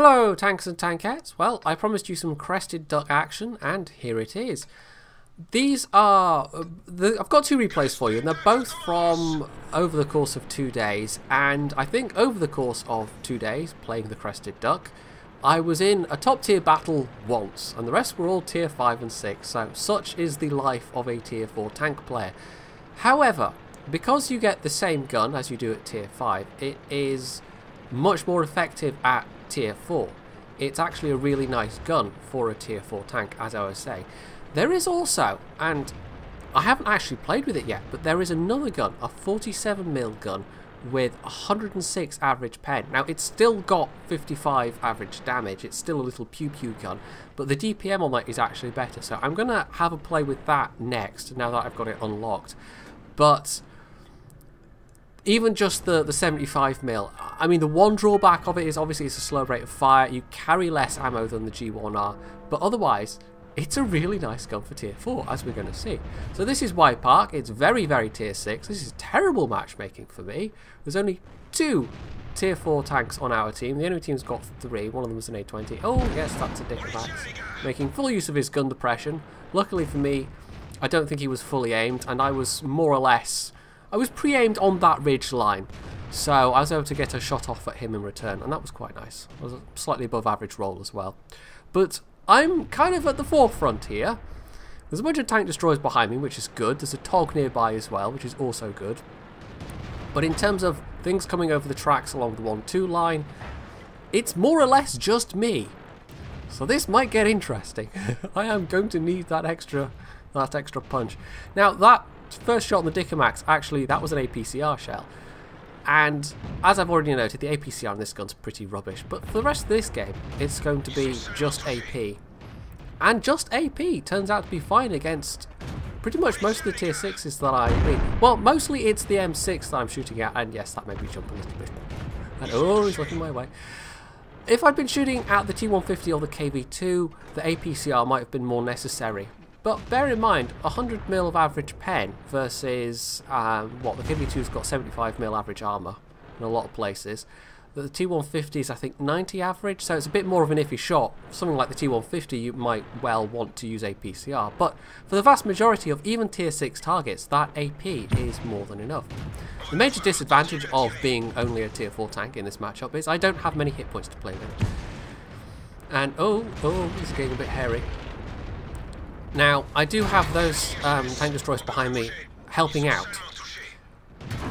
Hello tanks and tankettes. Well, I promised you some crested duck action and here it is. These are, I've got two replays for you and they're both from over the course of 2 days, and I think over the course of 2 days playing the crested duck I was in a top tier battle once and the rest were all tier 5 and 6, so such is the life of a tier 4 tank player. However, because you get the same gun as you do at tier 5, it is much more effective at tier 4. It's actually a really nice gun for a tier 4 tank, as I was saying. There is also, and I haven't actually played with it yet, but there is another gun, a 47mm gun with 106 average pen. Now it's still got 55 average damage, it's still a little pew pew gun, but the DPM on that is actually better, so I'm going to have a play with that next, now that I've got it unlocked. But even just the 75mm, I mean the one drawback of it is obviously it's a slow rate of fire, you carry less ammo than the G1R, but otherwise it's a really nice gun for tier 4, as we're going to see. So this is Widepark, it's very tier 6, this is terrible matchmaking for me. There's only 2 tier 4 tanks on our team, the enemy team's got 3, one of them is an A20. Oh yes, that's a Dickomax, making full use of his gun depression. Luckily for me, I don't think he was fully aimed, and I was more or less, I was pre-aimed on that ridge line, so I was able to get a shot off at him in return, and that was quite nice. It was a slightly above average roll as well. But I'm kind of at the forefront here. There's a bunch of tank destroyers behind me, which is good. There's a TOG nearby as well, which is also good. But in terms of things coming over the tracks along the 1-2 line, it's more or less just me. So this might get interesting. I am going to need that extra punch. Now that first shot on the Dickomax, actually that was an APCR shell. And as I've already noted, the APCR on this gun's pretty rubbish. But for the rest of this game, it's going to be just AP. And just AP turns out to be fine against pretty much most of the tier 6s that I mean. Well, mostly it's the M6 that I'm shooting at. And yes, that made me jump a little bit. And oh, he's looking my way. If I'd been shooting at the T150 or the KV2, the APCR might have been more necessary. But bear in mind, 100mm of average pen versus, what, the KV2's got 75mm average armour in a lot of places. The T150 is, I think, 90 average, so it's a bit more of an iffy shot. Something like the T150, you might well want to use APCR, but for the vast majority of even tier 6 targets, that AP is more than enough. The major disadvantage of being only a tier 4 tank in this matchup is I don't have many hit points to play with. And, oh, this is getting a bit hairy. Now, I do have those tank destroyers behind me helping out.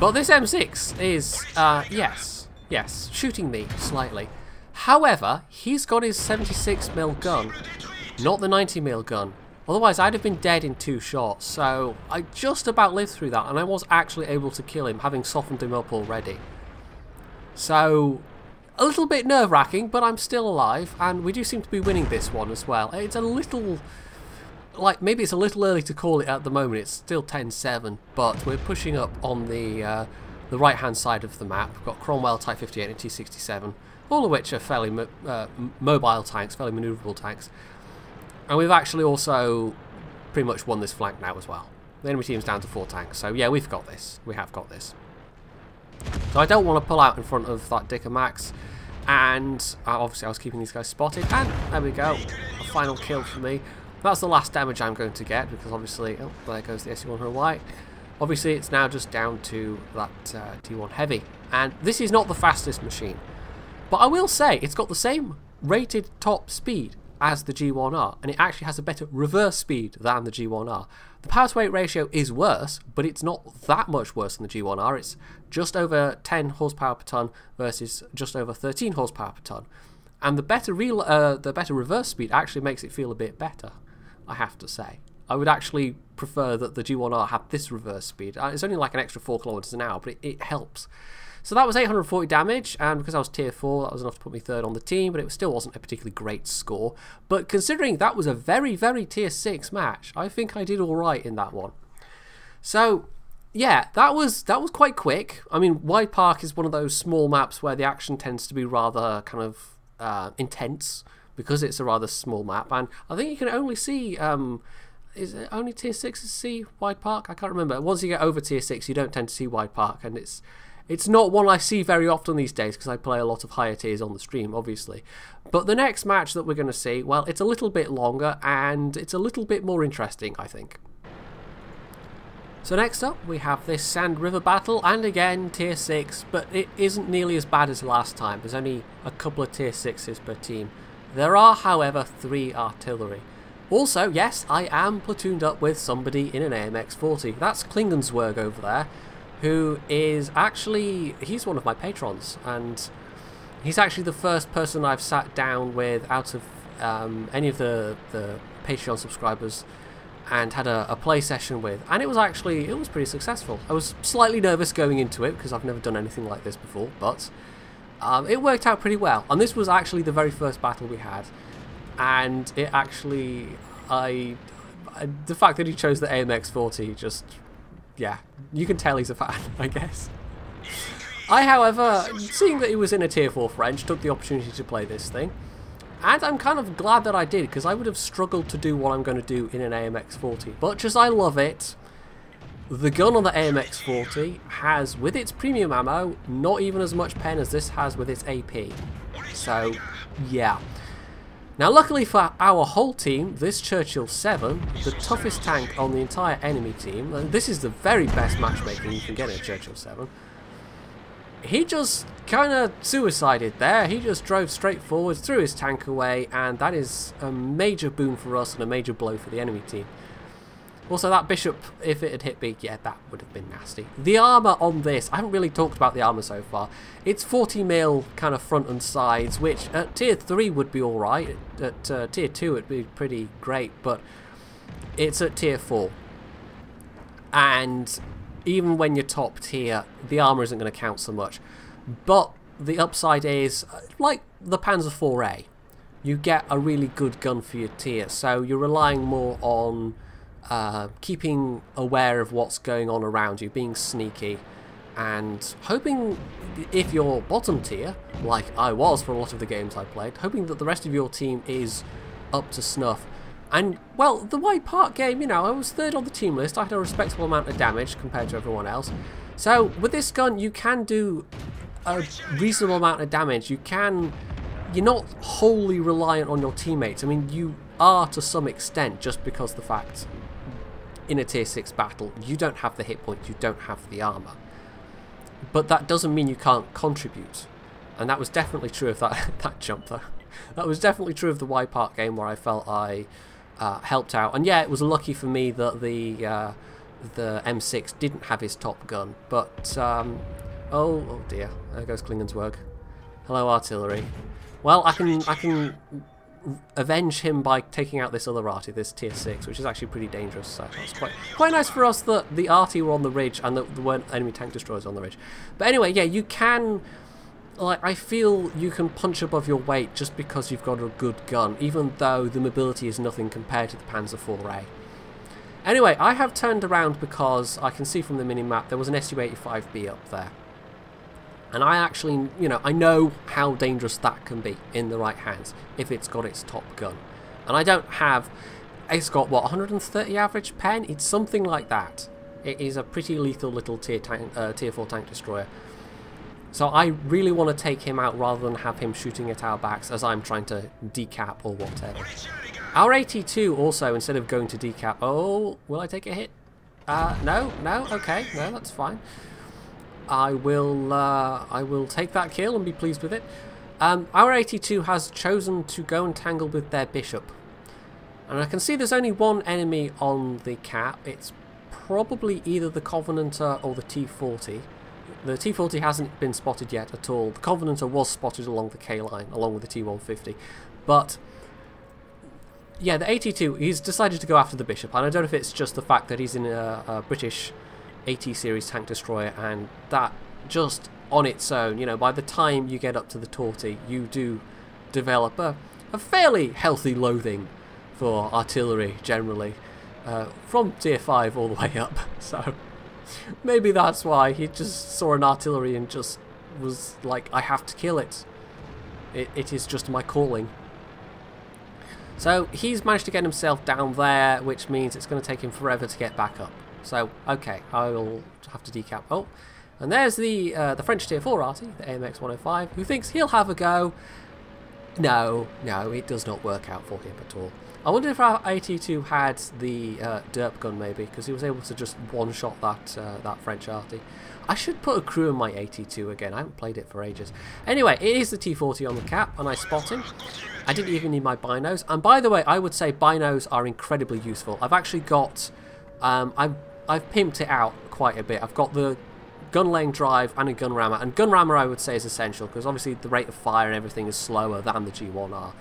But this M6 is, yes, shooting me slightly. However, he's got his 76mm gun, not the 90mm gun. Otherwise, I'd have been dead in 2 shots. So, I just about lived through that, and I was actually able to kill him, having softened him up already. So, a little bit nerve-wracking, but I'm still alive, and we do seem to be winning this one as well. It's a little, like, maybe it's a little early to call it at the moment. It's still 10-7, but we're pushing up on the right-hand side of the map. We've got Cromwell, Type 58 and T67, all of which are fairly mobile tanks, fairly manoeuvrable tanks. And we've actually also pretty much won this flank now as well. The enemy team's down to 4 tanks, so yeah, we've got this. We have got this. So I don't want to pull out in front of that Dickomax, and obviously I was keeping these guys spotted, and there we go, a final kill for me. That's the last damage I'm going to get, because obviously, oh, there goes the SE100Y. Obviously, it's now just down to that T1 Heavy. And this is not the fastest machine. But I will say, it's got the same rated top speed as the G1R. And it actually has a better reverse speed than the G1R. The power to weight ratio is worse, but it's not that much worse than the G1R. It's just over 10 horsepower per ton versus just over 13 horsepower per ton. And the better reverse speed actually makes it feel a bit better, I have to say. I would actually prefer that the G1R had this reverse speed. It's only like an extra 4 km an hour, but it helps. So that was 840 damage, and because I was tier 4, that was enough to put me 3rd on the team, but it still wasn't a particularly great score. But considering that was a very tier 6 match, I think I did alright in that one. So, yeah, that was quite quick. I mean, Widepark is one of those small maps where the action tends to be rather kind of intense, because it's a rather small map, and I think you can only see, is it only tier 6s see Widepark? I can't remember. Once you get over tier 6, you don't tend to see Widepark, and It's not one I see very often these days because I play a lot of higher tiers on the stream, obviously. But the next match that we're going to see, well, it's a little bit longer and it's a little bit more interesting, I think. So next up, we have this Sand River battle, and again, tier 6, but it isn't nearly as bad as last time. There's only a couple of tier 6s per team. There are, however, 3 artillery. Also, yes, I am platooned up with somebody in an AMX-40. That's Klingenswerg over there, who is actually, he's one of my patrons, and he's actually the first person I've sat down with out of any of the Patreon subscribers and had a play session with, and it was pretty successful. I was slightly nervous going into it because I've never done anything like this before, but it worked out pretty well. And this was actually the very first battle we had, and it actually, the fact that he chose the AMX-40 just, yeah, you can tell he's a fan, I guess. I, however, seeing that he was in a tier 4 French, took the opportunity to play this thing. And I'm kind of glad that I did, because I would have struggled to do what I'm going to do in an AMX-40. Much as I love it, the gun on the AMX-40 has, with its premium ammo, not even as much pen as this has with its AP. So, yeah. Now, luckily for our whole team, this Churchill 7, the toughest tank on the entire enemy team, and this is the very best matchmaking you can get in a Churchill 7, he just kind of suicided there. He just drove straight forward, threw his tank away, and that is a major boon for us and a major blow for the enemy team. Also, that bishop, if it had hit me, yeah, that would have been nasty. The armour on this, I haven't really talked about the armour so far. It's 40 mil kind of front and sides, which at tier 3 would be alright. At tier 2 it'd be pretty great, but it's at tier 4. And even when you're top tier, the armour isn't going to count so much. But the upside is, like the Panzer IVA, you get a really good gun for your tier, so you're relying more on keeping aware of what's going on around you, being sneaky, and hoping, if you're bottom tier, like I was for a lot of the games I played, hoping that the rest of your team is up to snuff. And, well, the Widepark game, you know, I was 3rd on the team list. I had a respectable amount of damage compared to everyone else. So, with this gun, you can do a reasonable amount of damage. You're not wholly reliant on your teammates. I mean, you are to some extent, just because the fact, in a tier 6 battle, you don't have the hit points, you don't have the armour. But that doesn't mean you can't contribute. And that was definitely true of that jump, though. That was definitely true of the Widepark game, where I felt I helped out. And yeah, it was lucky for me that the M6 didn't have his top gun. But, oh dear, there goes Klingenswerg. Hello, artillery. Well, I can avenge him by taking out this other arty, this tier 6, which is actually pretty dangerous. So that's quite nice for us that the arty were on the ridge and that there weren't enemy tank destroyers on the ridge. But anyway, yeah, you can, like, I feel you can punch above your weight just because you've got a good gun, even though the mobility is nothing compared to the Panzer IVA. Anyway, I have turned around because I can see from the minimap there was an Su-85B up there. And I actually, you know, I know how dangerous that can be in the right hands if it's got its top gun. And I don't have, it's got what, 130 average pen? It's something like that. It is a pretty lethal little tier 4 tank destroyer. So I really want to take him out rather than have him shooting at our backs as I'm trying to decap or whatever. Our 82 also, instead of going to decap, oh, will I take a hit? No, okay, no, that's fine. I will take that kill and be pleased with it. Our 82 has chosen to go and tangle with their bishop. And I can see there's only one enemy on the cap. It's probably either the Covenanter or the T40. The T40 hasn't been spotted yet at all. The Covenanter was spotted along the K line, along with the T150. But yeah, the 82, he's decided to go after the bishop. And I don't know if it's just the fact that he's in a British AT series tank destroyer, and that just on its own, you know, by the time you get up to the Torty, you do develop a fairly healthy loathing for artillery generally, from tier 5 all the way up. So maybe that's why he just saw an artillery and just was like, I have to kill it. It is just my calling. So he's managed to get himself down there, which means it's going to take him forever to get back up. So, okay, I will have to decap. Oh, And there's the French Tier 4 arty, the AMX 105, who thinks he'll have a go. No, it does not work out for him at all. I wonder if our AT2 had the derp gun maybe, because he was able to just one-shot that French arty. I should put a crew in my AT2 again. I haven't played it for ages. Anyway, it is the T40 on the cap, and I spot him. I didn't even need my binos. And by the way, I would say binos are incredibly useful. I've actually got... I've pimped it out quite a bit. I've got the gun laying drive and a gun rammer. And gun rammer I would say is essential, because obviously the rate of fire and everything is slower than the G1R.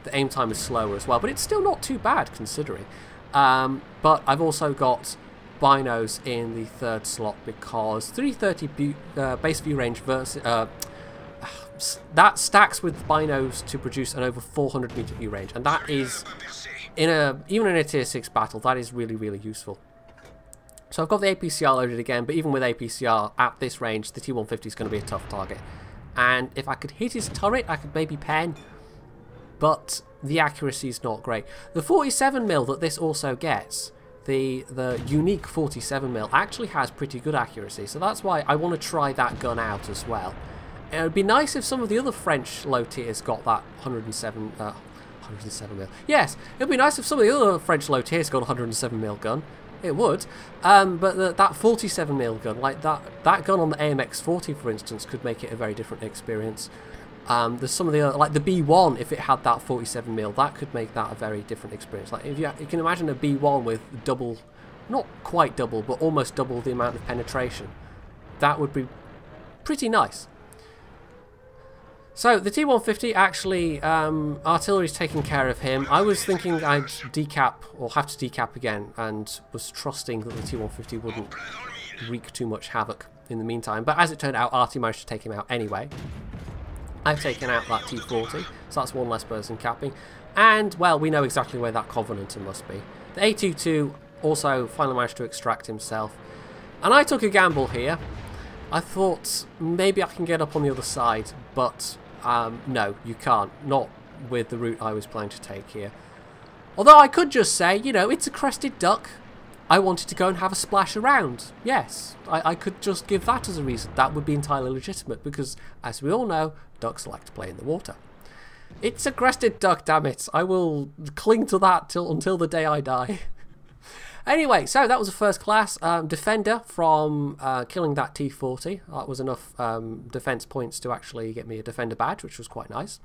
The aim time is slower as well, but it's still not too bad considering. But I've also got binos in the third slot because 330 base view range versus that stacks with binos to produce an over 400 meter view range, and that is even in a tier 6 battle, that is really useful. So I've got the APCR loaded again, but even with APCR at this range, the T150 is going to be a tough target. And if I could hit his turret, I could maybe pen, but the accuracy is not great. The 47mm that this also gets, the unique 47mm, actually has pretty good accuracy, so that's why I want to try that gun out as well. It would be nice if some of the other French low tiers got that 107mm. Yes, it would be nice if some of the other French low tiers got a 107mm gun. It would, but that 47mm gun, like that gun on the AMX40, for instance, could make it a very different experience. There's some of the other, like the B1, if it had that 47mm, that could make that a very different experience. Like if you can imagine a B1 with double, not quite double, but almost double the amount of penetration, that would be pretty nice. So the T150 actually, artillery's taking care of him. I was thinking I'd decap, or have to decap again, and was trusting that the T150 wouldn't wreak too much havoc in the meantime. But as it turned out, Arty managed to take him out anyway. I've taken out that T40, so that's one less person capping. And, well, we know exactly where that Covenanter must be. The A22 also finally managed to extract himself. And I took a gamble here. I thought maybe I can get up on the other side, but no, you can't. Not with the route I was planning to take here. Although I could just say, you know, it's a crested duck. I wanted to go and have a splash around. Yes, I could just give that as a reason. That would be entirely legitimate because, as we all know, ducks like to play in the water. It's a crested duck, damn it. I will cling to that until the day I die. Anyway, so that was a first class defender from killing that T40. That was enough defense points to actually get me a defender badge, which was quite nice.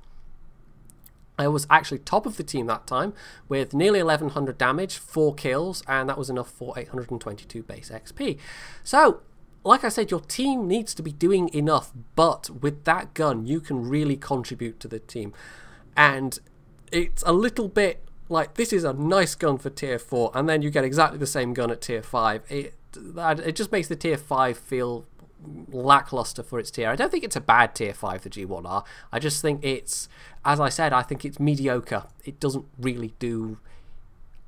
I was actually top of the team that time with nearly 1100 damage, 4 kills, and that was enough for 822 base XP. So, like I said, your team needs to be doing enough, but with that gun, you can really contribute to the team. And it's a little bit like, this is a nice gun for tier 4, and then you get exactly the same gun at tier 5. It just makes the tier 5 feel lackluster for its tier. I don't think it's a bad tier 5, the G1R. I just think it's, as I said, I think it's mediocre. It doesn't really do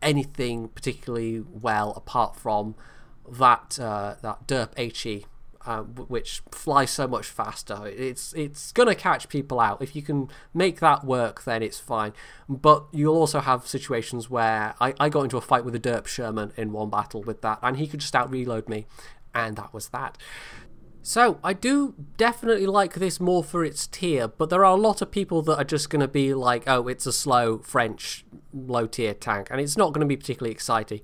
anything particularly well apart from that that derp HE, which flies so much faster. It's gonna catch people out. If you can make that work, then it's fine. But you'll also have situations where I got into a fight with a derp Sherman in one battle with that, and he could just out reload me, and that was that. So, I do definitely like this more for its tier, but there are a lot of people that are just going to be like, oh, it's a slow French low tier tank, and it's not going to be particularly exciting.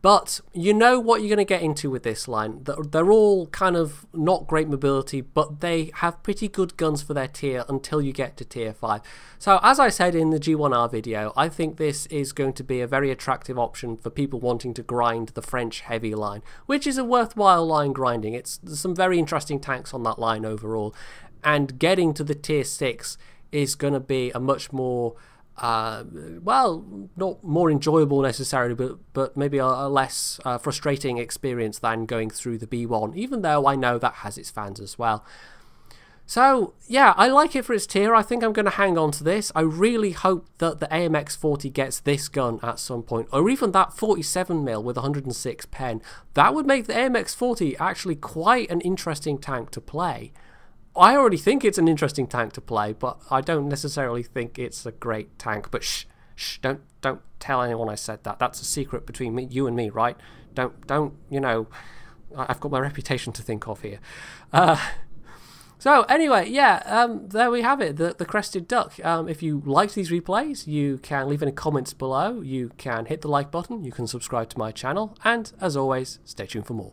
But you know what you're going to get into with this line. They're all kind of not great mobility, but they have pretty good guns for their tier until you get to tier 5. So as I said in the G1R video, I think this is going to be a very attractive option for people wanting to grind the French heavy line, which is a worthwhile line grinding. There's some very interesting tanks on that line overall, and getting to the tier 6 is going to be a much more well, not more enjoyable necessarily, but maybe a less frustrating experience than going through the B1, even though I know that has its fans as well. So, yeah, I like it for its tier. I think I'm going to hang on to this. I really hope that the AMX40 gets this gun at some point, or even that 47mm with 106 pen. That would make the AMX40 actually quite an interesting tank to play. I already think it's an interesting tank to play, but I don't necessarily think it's a great tank. But shh, don't tell anyone I said that. That's a secret between you and me, right? Don't, you know, I've got my reputation to think of here. So anyway, yeah, there we have it, the crested duck. If you liked these replays, you can leave any comments below, you can hit the like button, you can subscribe to my channel, and as always, stay tuned for more.